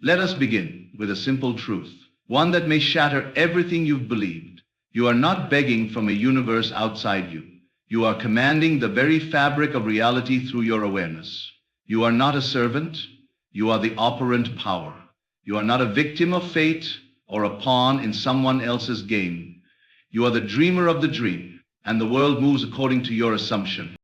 Let us begin with a simple truth, one that may shatter everything you've believed. You are not begging from a universe outside you. You are commanding the very fabric of reality through your awareness. You are not a servant. You are the operant power. You are not a victim of fate or a pawn in someone else's game. You are the dreamer of the dream, and the world moves according to your assumption.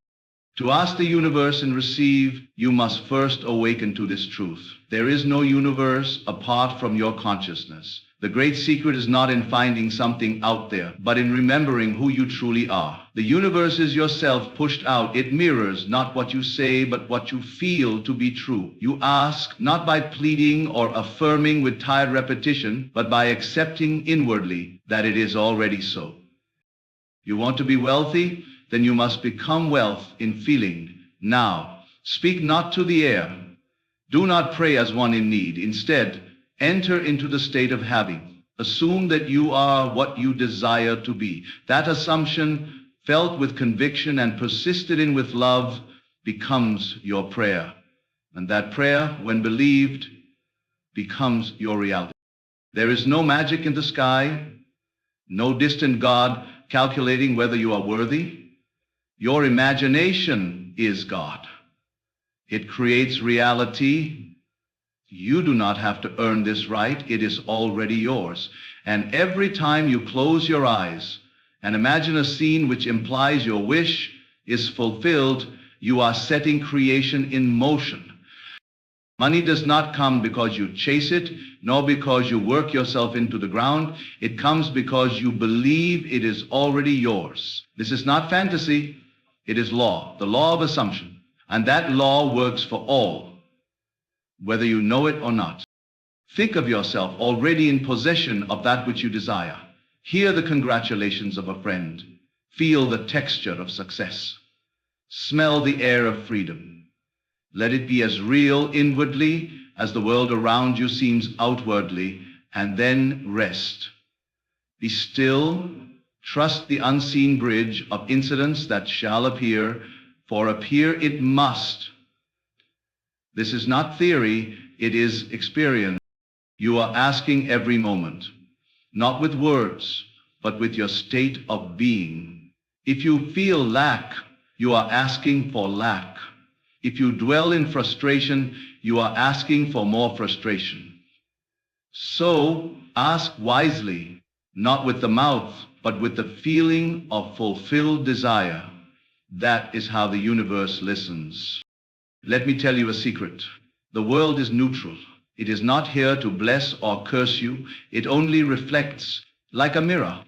To ask the universe and receive, you must first awaken to this truth. There is no universe apart from your consciousness. The great secret is not in finding something out there, but in remembering who you truly are. The universe is yourself pushed out. It mirrors not what you say, but what you feel to be true. You ask not by pleading or affirming with tired repetition, but by accepting inwardly that it is already so. You want to be wealthy? Then you must become wealth in feeling now. Speak not to the air. Do not pray as one in need. Instead, enter into the state of having. Assume that you are what you desire to be. That assumption, felt with conviction and persisted in with love, becomes your prayer. And that prayer, when believed, becomes your reality. There is no magic in the sky, no distant God calculating whether you are worthy. Your imagination is God. It creates reality. You do not have to earn this right. It is already yours. And every time you close your eyes and imagine a scene which implies your wish is fulfilled, you are setting creation in motion. Money does not come because you chase it, nor because you work yourself into the ground. It comes because you believe it is already yours. This is not fantasy. It is law, the law of assumption. And that law works for all, whether you know it or not. Think of yourself already in possession of that which you desire. Hear the congratulations of a friend. Feel the texture of success. Smell the air of freedom. Let it be as real inwardly as the world around you seems outwardly, and then rest. Be still. Trust the unseen bridge of incidents that shall appear, for appear it must. This is not theory, it is experience. You are asking every moment, not with words, but with your state of being. If you feel lack, you are asking for lack. If you dwell in frustration, you are asking for more frustration. So ask wisely, not with the mouth, but with the feeling of fulfilled desire. That is how the universe listens. Let me tell you a secret. The world is neutral. It is not here to bless or curse you. It only reflects like a mirror.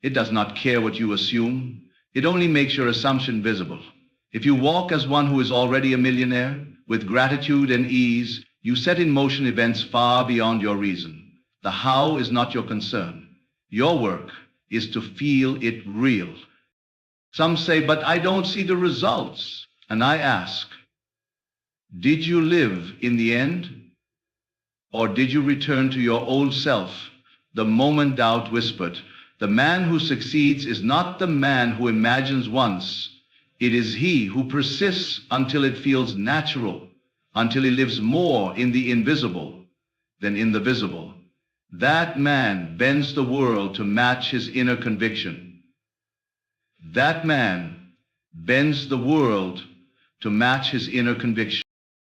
It does not care what you assume. It only makes your assumption visible. If you walk as one who is already a millionaire, with gratitude and ease, you set in motion events far beyond your reason. The how is not your concern. Your work is to feel it real. Some say, but I don't see the results. And I ask, did you live in the end? Or did you return to your old self? The moment doubt whispered, the man who succeeds is not the man who imagines once. It is he who persists until it feels natural, until he lives more in the invisible than in the visible. That man bends the world to match his inner conviction. That man bends the world to match his inner conviction.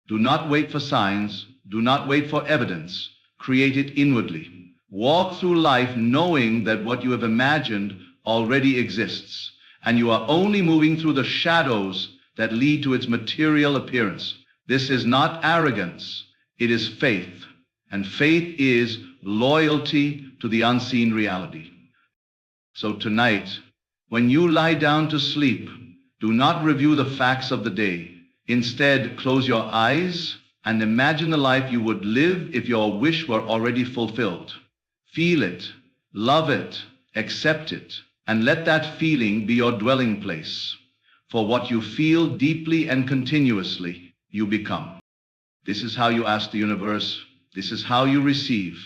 Do not wait for signs. Do not wait for evidence. Create it inwardly. Walk through life knowing that what you have imagined already exists, and you are only moving through the shadows that lead to its material appearance. This is not arrogance. It is faith. And faith is loyalty to the unseen reality. So tonight, when you lie down to sleep, do not review the facts of the day. Instead, close your eyes and imagine the life you would live if your wish were already fulfilled. Feel it, love it, accept it, and let that feeling be your dwelling place. For what you feel deeply and continuously, you become. This is how you ask the universe. This is how you receive.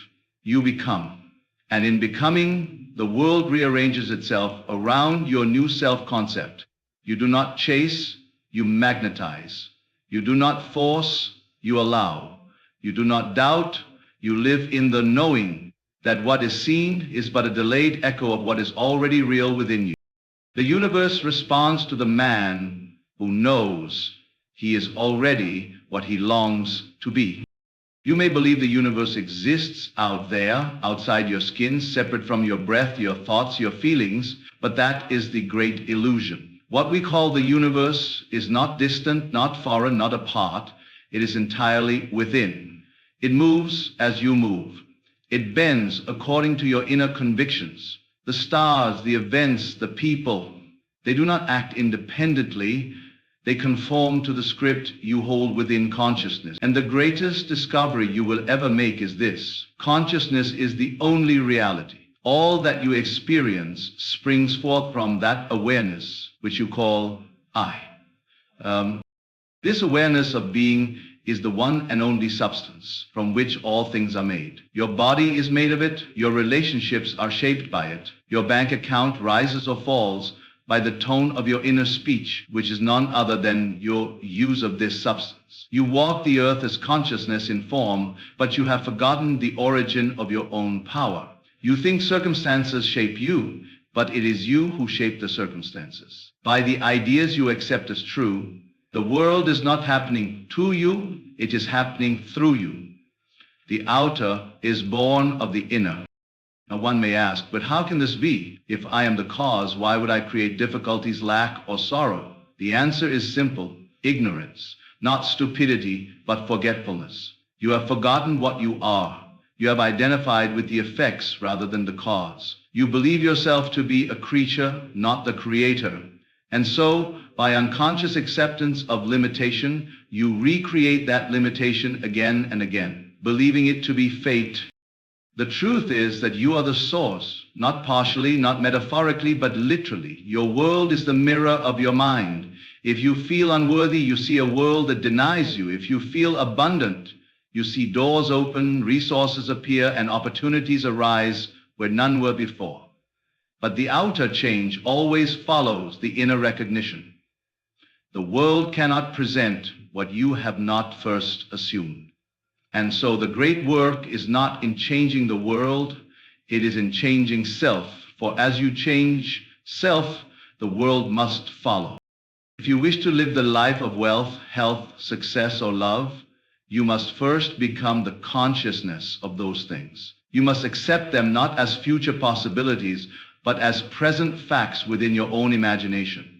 You become. And in becoming, the world rearranges itself around your new self-concept. You do not chase, you magnetize. You do not force, you allow. You do not doubt, You live in the knowing that what is seen is but a delayed echo of what is already real within you. The universe responds to the man who knows he is already what he longs to be. You may believe the universe exists out there, outside your skin, separate from your breath, your thoughts, your feelings, but that is the great illusion. What we call the universe is not distant, not foreign, not apart. It is entirely within. It moves as you move. It bends according to your inner convictions. The stars, the events, the people, they do not act independently. They conform to the script you hold within consciousness. And the greatest discovery you will ever make is this: consciousness is the only reality. All that you experience springs forth from that awareness, which you call I. This awareness of being is the one and only substance from which all things are made. Your body is made of it. Your relationships are shaped by it. Your bank account rises or falls by the tone of your inner speech, which is none other than your use of this substance. You walk the earth as consciousness in form, but you have forgotten the origin of your own power. You think circumstances shape you, but it is you who shape the circumstances. By the ideas you accept as true, the world is not happening to you, it is happening through you. The outer is born of the inner. Now one may ask, but how can this be? If I am the cause, why would I create difficulties, lack, or sorrow? The answer is simple: ignorance. Not stupidity, but forgetfulness. You have forgotten what you are. You have identified with the effects rather than the cause. You believe yourself to be a creature, not the creator. And so, by unconscious acceptance of limitation, you recreate that limitation again and again, believing it to be fate. The truth is that you are the source, not partially, not metaphorically, but literally. Your world is the mirror of your mind. If you feel unworthy, you see a world that denies you. If you feel abundant, you see doors open, resources appear, and opportunities arise where none were before. But the outer change always follows the inner recognition. The world cannot present what you have not first assumed. And so the great work is not in changing the world, it is in changing self. For as you change self, the world must follow. If you wish to live the life of wealth, health, success, or love, you must first become the consciousness of those things. You must accept them not as future possibilities, but as present facts within your own imagination.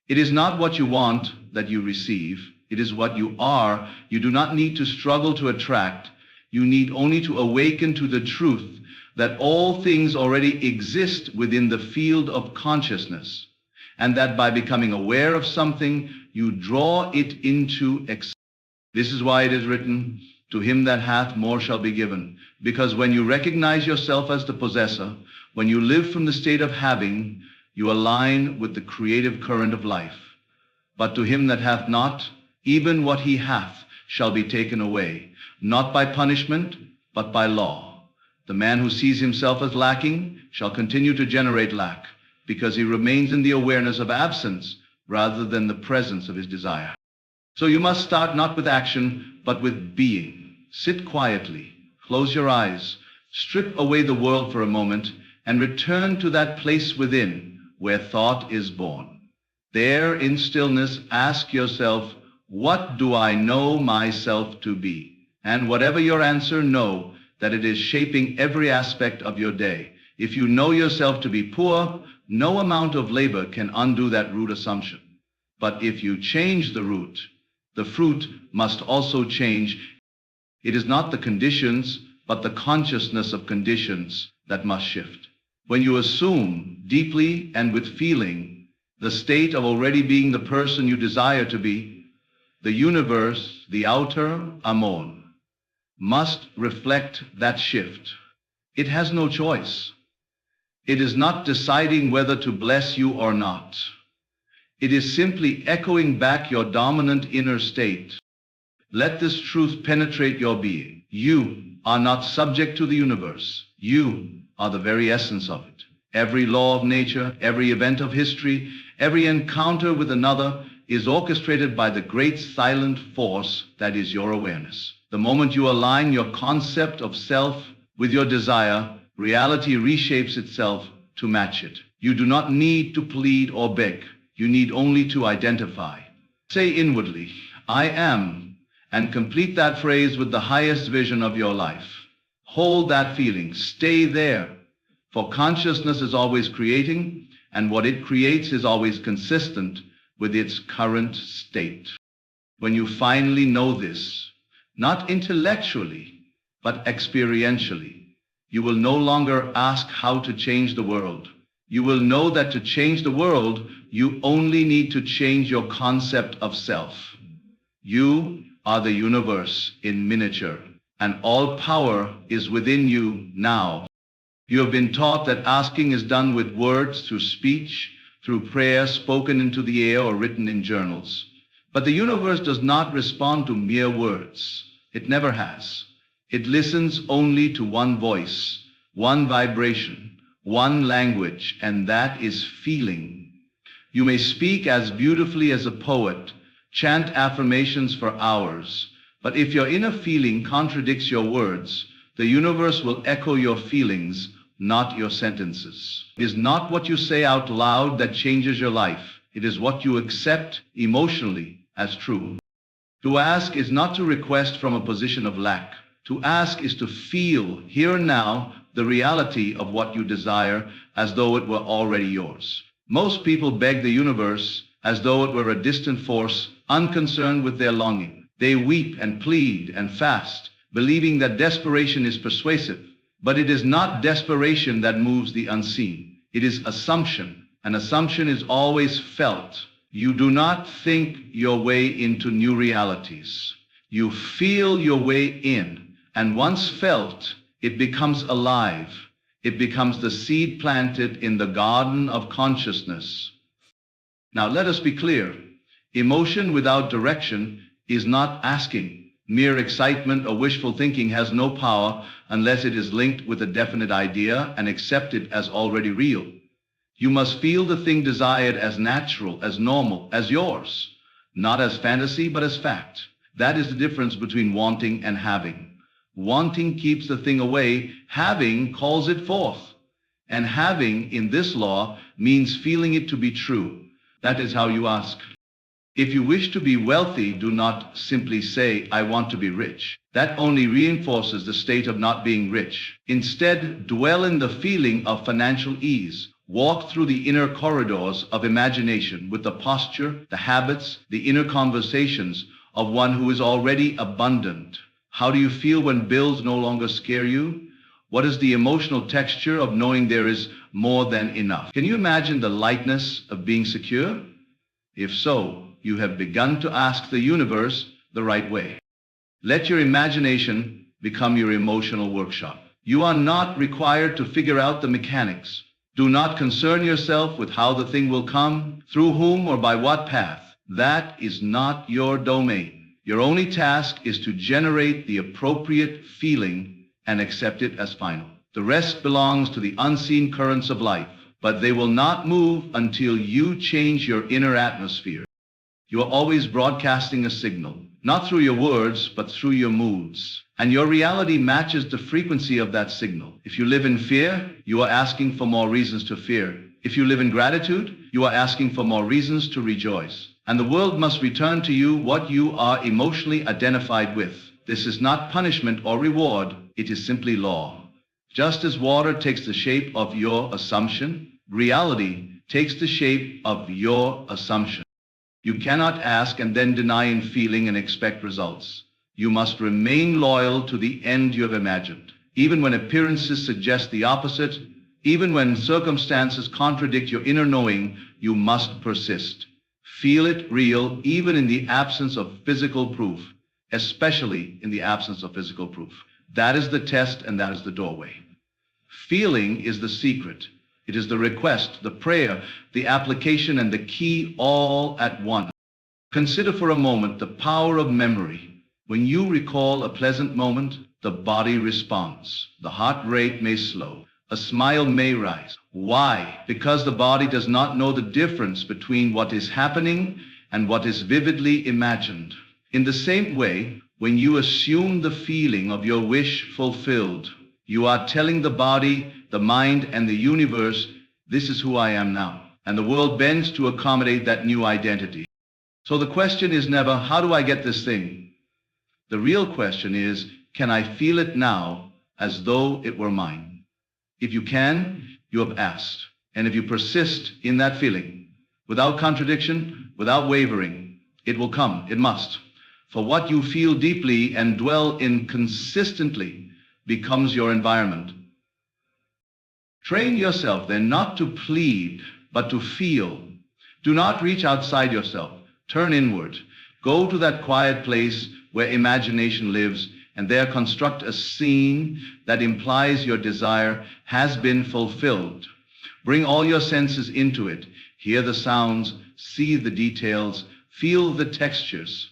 It is not what you want that you receive. It is what you are. You do not need to struggle to attract. You need only to awaken to the truth that all things already exist within the field of consciousness, and that by becoming aware of something, you draw it into existence. This is why it is written, "To him that hath, more shall be given." Because when you recognize yourself as the possessor, when you live from the state of having, you align with the creative current of life. But to him that hath not, even what he hath shall be taken away, not by punishment, but by law. The man who sees himself as lacking shall continue to generate lack, because he remains in the awareness of absence rather than the presence of his desire. So you must start not with action, but with being. Sit quietly, close your eyes, strip away the world for a moment, and return to that place within where thought is born. There, in stillness, ask yourself, what do I know myself to be? And whatever your answer, know that it is shaping every aspect of your day. If you know yourself to be poor, no amount of labor can undo that root assumption. But if you change the root, the fruit must also change. It is not the conditions, but the consciousness of conditions that must shift. When you assume deeply and with feeling the state of already being the person you desire to be, the universe, the outer Amon, must reflect that shift. It has no choice. It is not deciding whether to bless you or not. It is simply echoing back your dominant inner state. Let this truth penetrate your being. You are not subject to the universe. You are the very essence of it. Every law of nature, every event of history, every encounter with another is orchestrated by the great silent force that is your awareness. The moment you align your concept of self with your desire, reality reshapes itself to match it. You do not need to plead or beg. You need only to identify. Say inwardly, I am, and complete that phrase with the highest vision of your life. Hold that feeling. Stay there. For consciousness is always creating, and what it creates is always consistent with its current state. When you finally know this, not intellectually, but experientially, you will no longer ask how to change the world. You will know that to change the world, you only need to change your concept of self. You are the universe in miniature, and all power is within you now. You have been taught that asking is done with words, through speech, through prayer spoken into the air or written in journals. But the universe does not respond to mere words. It never has. It listens only to one voice, one vibration, one language, and that is feeling. You may speak as beautifully as a poet, chant affirmations for hours, but if your inner feeling contradicts your words, the universe will echo your feelings, not your sentences. It is not what you say out loud that changes your life. It is what you accept emotionally as true. To ask is not to request from a position of lack. To ask is to feel here and now the reality of what you desire as though it were already yours. Most people beg the universe as though it were a distant force, unconcerned with their longing. They weep and plead and fast, believing that desperation is persuasive. But it is not desperation that moves the unseen. It is assumption. An assumption is always felt. You do not think your way into new realities. You feel your way in, and once felt, it becomes alive. It becomes the seed planted in the garden of consciousness. Now let us be clear. Emotion without direction is not asking. Mere excitement or wishful thinking has no power unless it is linked with a definite idea and accepted as already real. You must feel the thing desired as natural, as normal, as yours, not as fantasy, but as fact. That is the difference between wanting and having. Wanting keeps the thing away, having calls it forth. And having, in this law, means feeling it to be true. That is how you ask. If you wish to be wealthy, do not simply say, I want to be rich. That only reinforces the state of not being rich. Instead, dwell in the feeling of financial ease. Walk through the inner corridors of imagination with the posture, the habits, the inner conversations of one who is already abundant. How do you feel when bills no longer scare you? What is the emotional texture of knowing there is more than enough? Can you imagine the lightness of being secure? If so, you have begun to ask the universe the right way. Let your imagination become your emotional workshop. You are not required to figure out the mechanics. Do not concern yourself with how the thing will come, through whom or by what path. That is not your domain. Your only task is to generate the appropriate feeling and accept it as final. The rest belongs to the unseen currents of life, but they will not move until you change your inner atmosphere. You are always broadcasting a signal, not through your words, but through your moods. And your reality matches the frequency of that signal. If you live in fear, you are asking for more reasons to fear. If you live in gratitude, you are asking for more reasons to rejoice. And the world must return to you what you are emotionally identified with. This is not punishment or reward, it is simply law. Just as water takes the shape of your assumption, reality takes the shape of your assumption. You cannot ask and then deny in feeling and expect results. You must remain loyal to the end you have imagined. Even when appearances suggest the opposite, even when circumstances contradict your inner knowing, you must persist. Feel it real, even in the absence of physical proof, especially in the absence of physical proof. That is the test and that is the doorway. Feeling is the secret. It is the request, the prayer, the application, and the key all at once. Consider for a moment the power of memory. When you recall a pleasant moment, the body responds. The heart rate may slow. A smile may rise. Why? Because the body does not know the difference between what is happening and what is vividly imagined. In the same way, When you assume the feeling of your wish fulfilled, you are telling the body, the mind, and the universe, this is who I am now. And the world bends to accommodate that new identity. So the question is never, how do I get this thing? The real question is, can I feel it now as though it were mine? If you can, you have asked. And if you persist in that feeling, without contradiction, without wavering, it will come, it must. For what you feel deeply and dwell in consistently becomes your environment. Train yourself then not to plead, but to feel. Do not reach outside yourself. Turn inward. Go to that quiet place where imagination lives, and there construct a scene that implies your desire has been fulfilled. Bring all your senses into it. Hear the sounds, see the details, feel the textures.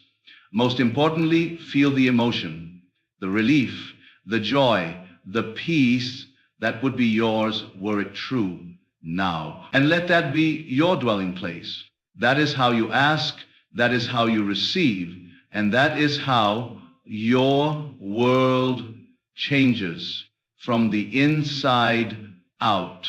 Most importantly, feel the emotion, the relief, the joy, the peace that would be yours were it true now. And let that be your dwelling place. That is how you ask, that is how you receive, and that is how your world changes from the inside out.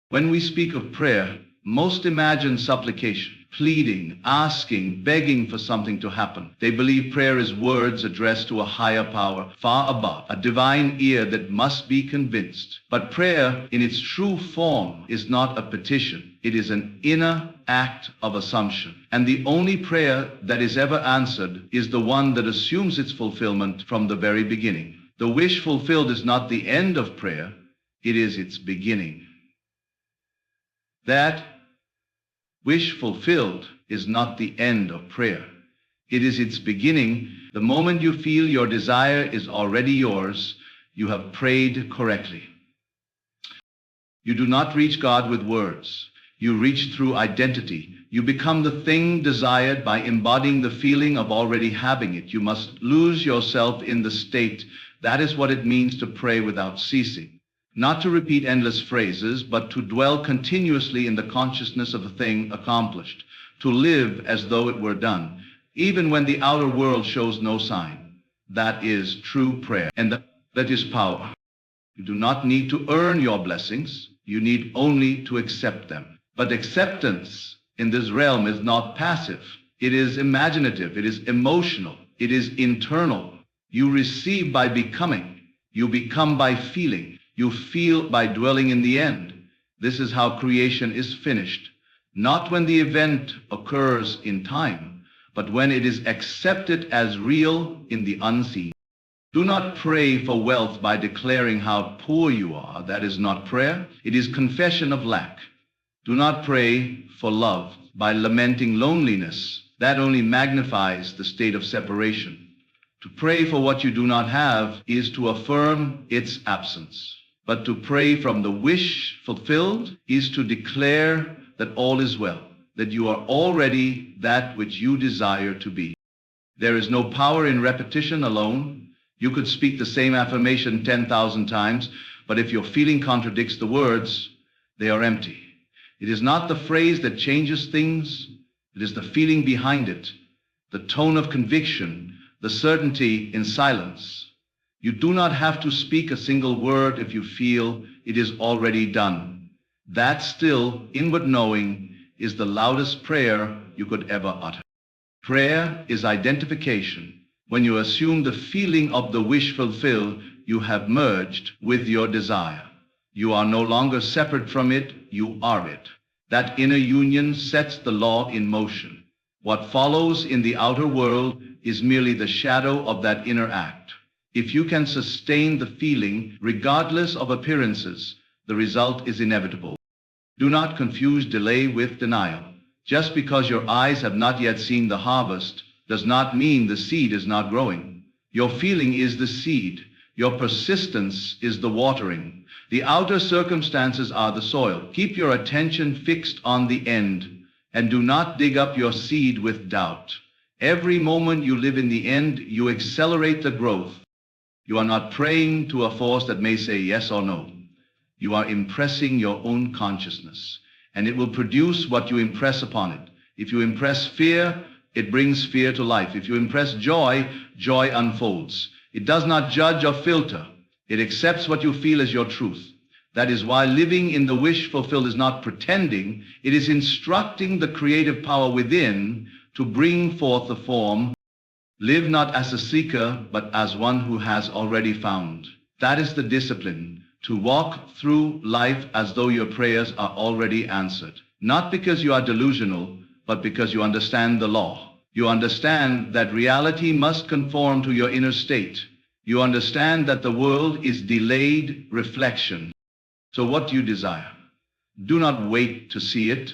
When we speak of prayer, most imagine supplication, pleading, asking, begging for something to happen. They believe prayer is words addressed to a higher power, far above, a divine ear that must be convinced. But prayer, in its true form, is not a petition. It is an inner act of assumption. And the only prayer that is ever answered is the one that assumes its fulfillment from the very beginning. The wish fulfilled is not the end of prayer, it is its beginning. That wish fulfilled is not the end of prayer. It is its beginning. The moment you feel your desire is already yours, you have prayed correctly. You do not reach God with words. You reach through identity. You become the thing desired by embodying the feeling of already having it. You must lose yourself in the state. That is what it means to pray without ceasing. Not to repeat endless phrases, but to dwell continuously in the consciousness of a thing accomplished, to live as though it were done, even when the outer world shows no sign. That is true prayer, and that is power. You do not need to earn your blessings, you need only to accept them. But acceptance in this realm is not passive. It is imaginative, it is emotional, it is internal. You receive by becoming, you become by feeling. You feel by dwelling in the end. This is how creation is finished. Not when the event occurs in time, but when it is accepted as real in the unseen. Do not pray for wealth by declaring how poor you are. That is not prayer. It is confession of lack. Do not pray for love by lamenting loneliness. That only magnifies the state of separation. To pray for what you do not have is to affirm its absence. But to pray from the wish fulfilled is to declare that all is well, that you are already that which you desire to be. There is no power in repetition alone. You could speak the same affirmation 10,000 times, but if your feeling contradicts the words, they are empty. It is not the phrase that changes things, it is the feeling behind it, the tone of conviction, the certainty in silence. You do not have to speak a single word if you feel it is already done. That still, inward knowing is the loudest prayer you could ever utter. Prayer is identification. When you assume the feeling of the wish fulfilled, you have merged with your desire. You are no longer separate from it, you are it. That inner union sets the law in motion. What follows in the outer world is merely the shadow of that inner act. If you can sustain the feeling, regardless of appearances, the result is inevitable. Do not confuse delay with denial. Just because your eyes have not yet seen the harvest does not mean the seed is not growing. Your feeling is the seed. Your persistence is the watering. The outer circumstances are the soil. Keep your attention fixed on the end, and do not dig up your seed with doubt. Every moment you live in the end, you accelerate the growth. You are not praying to a force that may say yes or no. You are impressing your own consciousness, and it will produce what you impress upon it. If you impress fear, it brings fear to life. If you impress joy, joy unfolds. It does not judge or filter. It accepts what you feel as your truth. That is why living in the wish fulfilled is not pretending. It is instructing the creative power within to bring forth the form. Live not as a seeker, but as one who has already found. That is the discipline, to walk through life as though your prayers are already answered. Not because you are delusional, but because you understand the law. You understand that reality must conform to your inner state. You understand that the world is delayed reflection. So what do you desire? Do not wait to see it.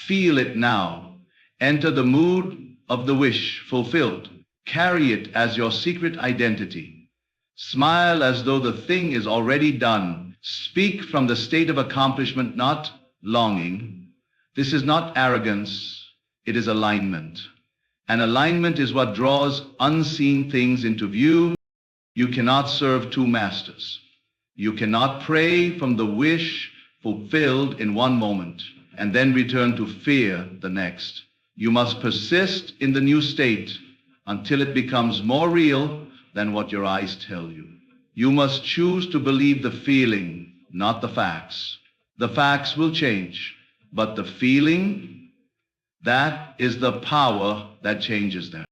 Feel it now. Enter the mood of the wish fulfilled. Carry it as your secret identity. Smile as though the thing is already done. Speak from the state of accomplishment, not longing. This is not arrogance, it is alignment. And alignment is what draws unseen things into view. You cannot serve two masters. You cannot pray from the wish fulfilled in one moment and then return to fear the next. You must persist in the new state until it becomes more real than what your eyes tell you. You must choose to believe the feeling, not the facts. The facts will change, but the feeling, that is the power that changes them.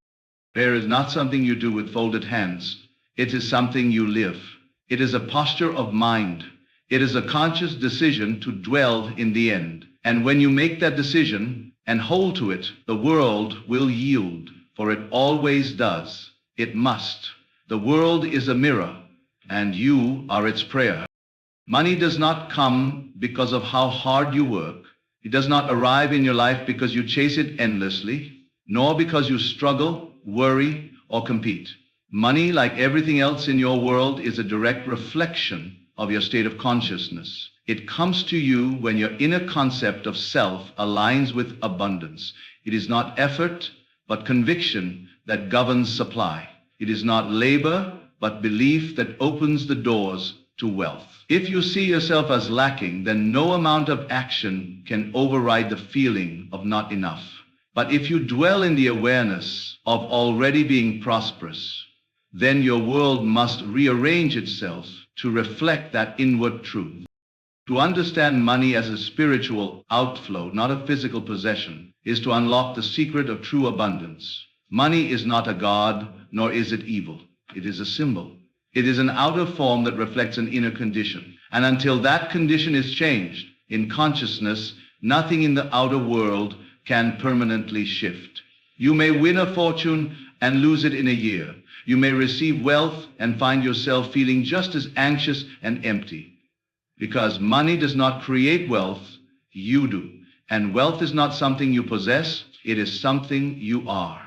Prayer is not something you do with folded hands. It is something you live. It is a posture of mind. It is a conscious decision to dwell in the end. And when you make that decision and hold to it, the world will yield, for it always does. It must. The world is a mirror, and you are its prayer. Money does not come because of how hard you work. It does not arrive in your life because you chase it endlessly, nor because you struggle, worry, or compete. Money, like everything else in your world, is a direct reflection of your state of consciousness. It comes to you when your inner concept of self aligns with abundance. It is not effort, but conviction that governs supply. It is not labor, but belief that opens the doors to wealth. If you see yourself as lacking, then no amount of action can override the feeling of not enough. But if you dwell in the awareness of already being prosperous, then your world must rearrange itself to reflect that inward truth. To understand money as a spiritual outflow, not a physical possession, is to unlock the secret of true abundance. Money is not a god, nor is it evil. It is a symbol. It is an outer form that reflects an inner condition. And until that condition is changed in consciousness, nothing in the outer world can permanently shift. You may win a fortune and lose it in a year. You may receive wealth and find yourself feeling just as anxious and empty. Because money does not create wealth, you do. And wealth is not something you possess, it is something you are.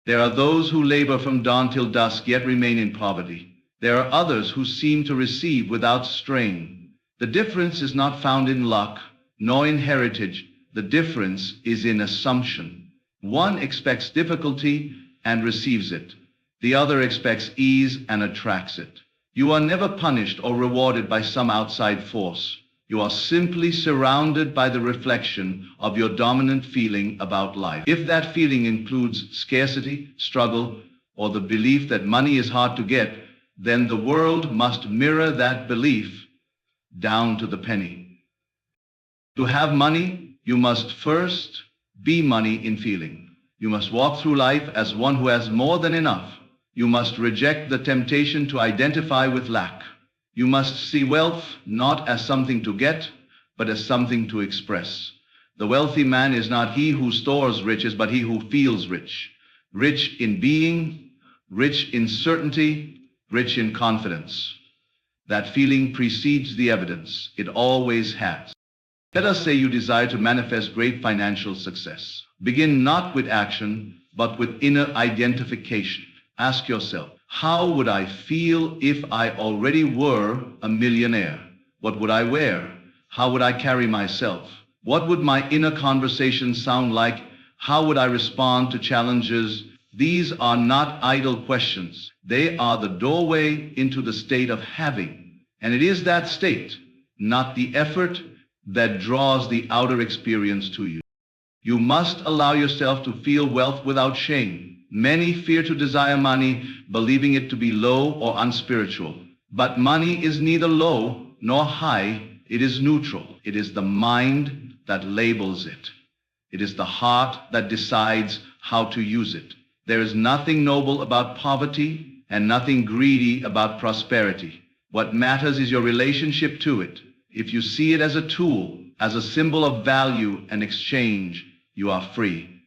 There are those who labor from dawn till dusk yet remain in poverty. There are others who seem to receive without strain. The difference is not found in luck, nor in heritage. The difference is in assumption. One expects difficulty and receives it. The other expects ease and attracts it. You are never punished or rewarded by some outside force. You are simply surrounded by the reflection of your dominant feeling about life. If that feeling includes scarcity, struggle, or the belief that money is hard to get, then the world must mirror that belief down to the penny. To have money, you must first be money in feeling. You must walk through life as one who has more than enough. You must reject the temptation to identify with lack. You must see wealth not as something to get, but as something to express. The wealthy man is not he who stores riches, but he who feels rich. Rich in being, rich in certainty, rich in confidence. That feeling precedes the evidence. It always has. Let us say you desire to manifest great financial success. Begin not with action, but with inner identification. Ask yourself, how would I feel if I already were a millionaire? What would I wear? How would I carry myself? What would my inner conversation sound like? How would I respond to challenges? These are not idle questions. They are the doorway into the state of having. And it is that state, not the effort, that draws the outer experience to you. You must allow yourself to feel wealth without shame. Many fear to desire money, believing it to be low or unspiritual. But money is neither low nor high. It is neutral. It is the mind that labels it. It is the heart that decides how to use it. There is nothing noble about poverty and nothing greedy about prosperity. What matters is your relationship to it. If you see it as a tool, as a symbol of value and exchange, you are free.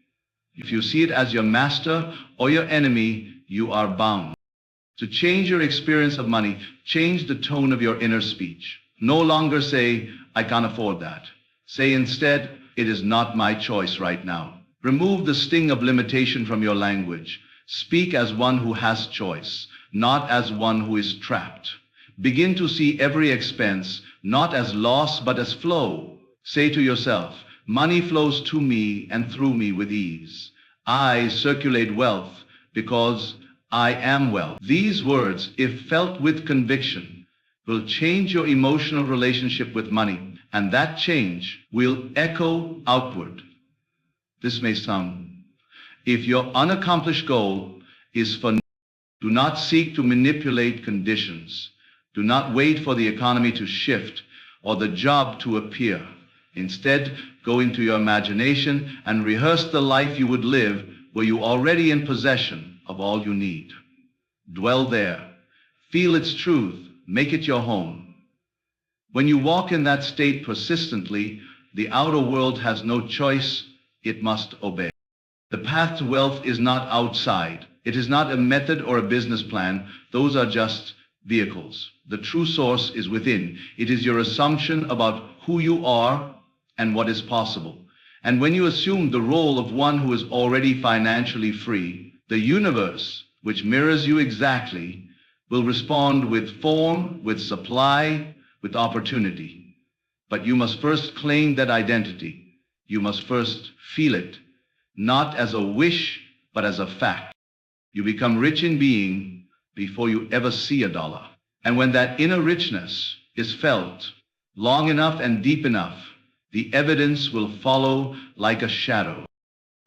If you see it as your master or your enemy, you are bound. To change your experience of money, change the tone of your inner speech. No longer say, I can't afford that. Say instead, it is not my choice right now. Remove the sting of limitation from your language. Speak as one who has choice, not as one who is trapped. Begin to see every expense not as loss but as flow. Say to yourself, money flows to me and through me with ease. I circulate wealth because I am wealth. These words, if felt with conviction, will change your emotional relationship with money, and that change will echo outward. This may sound, if your unaccomplished goal is for, do not seek to manipulate conditions. Do not wait for the economy to shift or the job to appear. Instead, go into your imagination and rehearse the life you would live were you already in possession of all you need. Dwell there. Feel its truth. Make it your home. When you walk in that state persistently, the outer world has no choice. It must obey. The path to wealth is not outside. It is not a method or a business plan. Those are just vehicles. The true source is within. It is your assumption about who you are and what is possible. And when you assume the role of one who is already financially free, the universe, which mirrors you exactly, will respond with form, with supply, with opportunity. But you must first claim that identity. You must first feel it, not as a wish, but as a fact. You become rich in being before you ever see a dollar. And when that inner richness is felt long enough and deep enough, the evidence will follow like a shadow.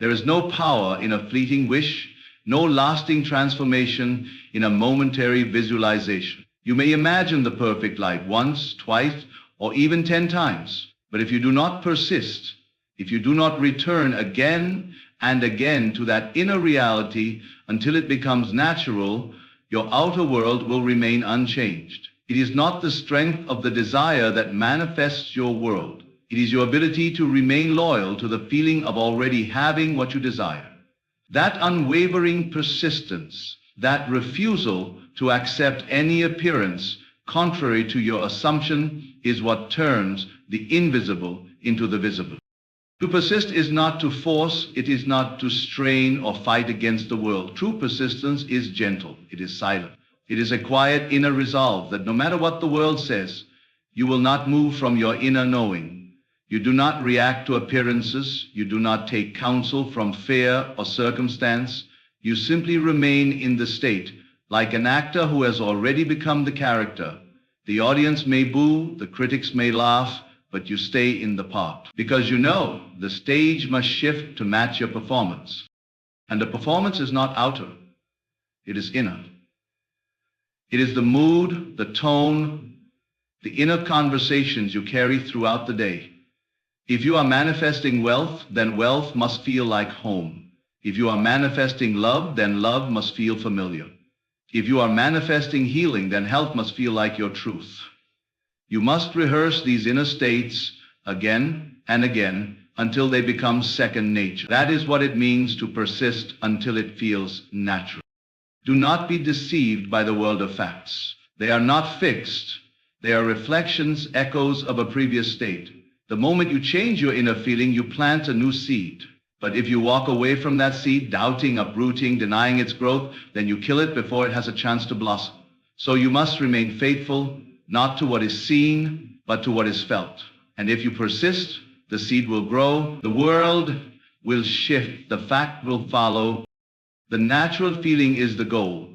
There is no power in a fleeting wish, no lasting transformation in a momentary visualization. You may imagine the perfect life once, twice, or even 10 times. But if you do not persist, if you do not return again and again to that inner reality until it becomes natural, your outer world will remain unchanged. It is not the strength of the desire that manifests your world. It is your ability to remain loyal to the feeling of already having what you desire. That unwavering persistence, that refusal to accept any appearance contrary to your assumption, is what turns the invisible into the visible. To persist is not to force, it is not to strain or fight against the world. True persistence is gentle, it is silent. It is a quiet inner resolve that no matter what the world says, you will not move from your inner knowing. You do not react to appearances. You do not take counsel from fear or circumstance. You simply remain in the state, like an actor who has already become the character. The audience may boo, the critics may laugh, but you stay in the part. Because you know the stage must shift to match your performance. And the performance is not outer, it is inner. It is the mood, the tone, the inner conversations you carry throughout the day. If you are manifesting wealth, then wealth must feel like home. If you are manifesting love, then love must feel familiar. If you are manifesting healing, then health must feel like your truth. You must rehearse these inner states again and again until they become second nature. That is what it means to persist until it feels natural. Do not be deceived by the world of facts. They are not fixed. They are reflections, echoes of a previous state. The moment you change your inner feeling, you plant a new seed. But if you walk away from that seed, doubting, uprooting, denying its growth, then you kill it before it has a chance to blossom. So you must remain faithful, not to what is seen, but to what is felt. And if you persist, the seed will grow, the world will shift, the fact will follow. The natural feeling is the goal.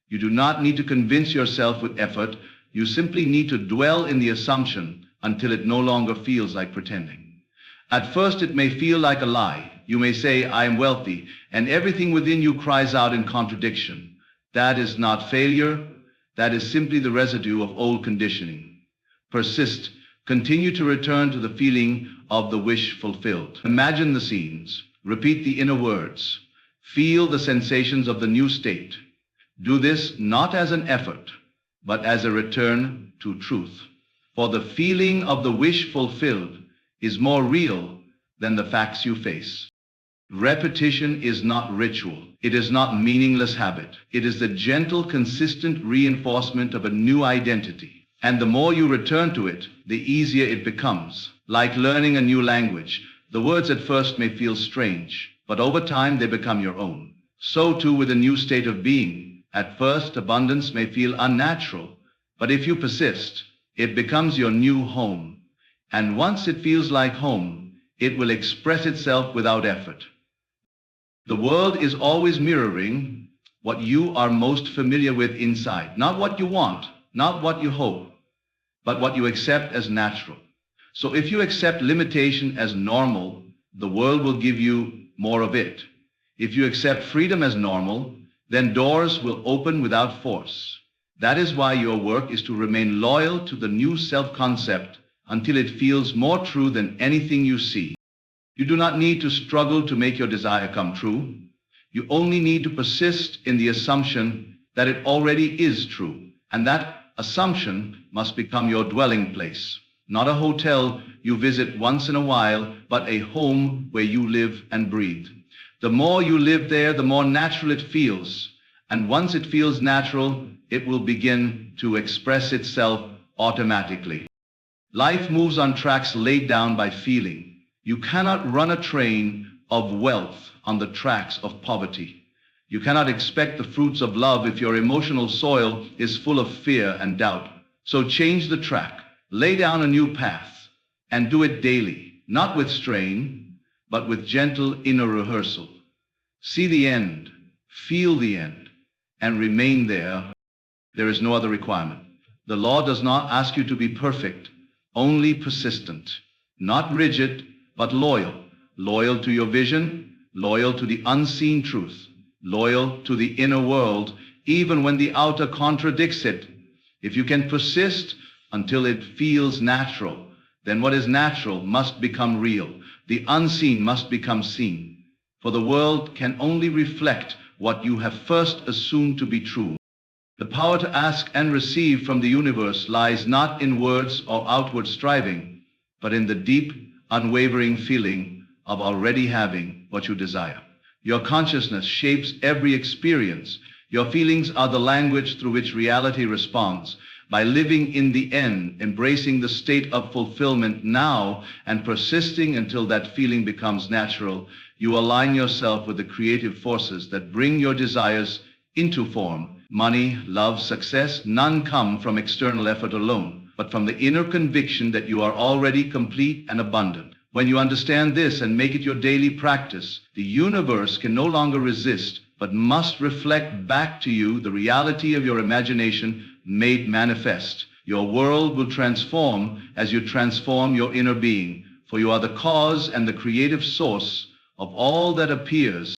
You do not need to convince yourself with effort. You simply need to dwell in the assumption until it no longer feels like pretending. At first it may feel like a lie. You may say, I am wealthy, and everything within you cries out in contradiction. That is not failure. That is simply the residue of old conditioning. Persist. Continue to return to the feeling of the wish fulfilled. Imagine the scenes. Repeat the inner words. Feel the sensations of the new state. Do this not as an effort, but as a return to truth. For the feeling of the wish fulfilled is more real than the facts you face. Repetition is not ritual. It is not meaningless habit. It is the gentle, consistent reinforcement of a new identity. And the more you return to it, the easier it becomes. Like learning a new language, the words at first may feel strange, but over time they become your own. So too with a new state of being. At first, abundance may feel unnatural, but if you persist, it becomes your new home. And once it feels like home, it will express itself without effort. The world is always mirroring what you are most familiar with inside. Not what you want, not what you hope, but what you accept as natural. So if you accept limitation as normal, the world will give you more of it. If you accept freedom as normal, then doors will open without force. That is why your work is to remain loyal to the new self-concept until it feels more true than anything you see. You do not need to struggle to make your desire come true. You only need to persist in the assumption that it already is true, and that assumption must become your dwelling place. Not a hotel you visit once in a while, but a home where you live and breathe. The more you live there, the more natural it feels. And once it feels natural, it will begin to express itself automatically. Life moves on tracks laid down by feeling. You cannot run a train of wealth on the tracks of poverty. You cannot expect the fruits of love if your emotional soil is full of fear and doubt. So change the track, lay down a new path, and do it daily, not with strain, but with gentle inner rehearsal. See the end, feel the end, and remain there. There is no other requirement. The law does not ask you to be perfect, only persistent, not rigid, but loyal. Loyal to your vision, loyal to the unseen truth, loyal to the inner world, even when the outer contradicts it. If you can persist until it feels natural, then what is natural must become real. The unseen must become seen. For the world can only reflect what you have first assumed to be true. The power to ask and receive from the universe lies not in words or outward striving, but in the deep, unwavering feeling of already having what you desire. Your consciousness shapes every experience. Your feelings are the language through which reality responds. By living in the end, embracing the state of fulfillment now, and persisting until that feeling becomes natural, you align yourself with the creative forces that bring your desires into form. Money, love, success, none come from external effort alone, but from the inner conviction that you are already complete and abundant. When you understand this and make it your daily practice, the universe can no longer resist, but must reflect back to you the reality of your imagination made manifest. Your world will transform as you transform your inner being, for you are the cause and the creative source of all that appears.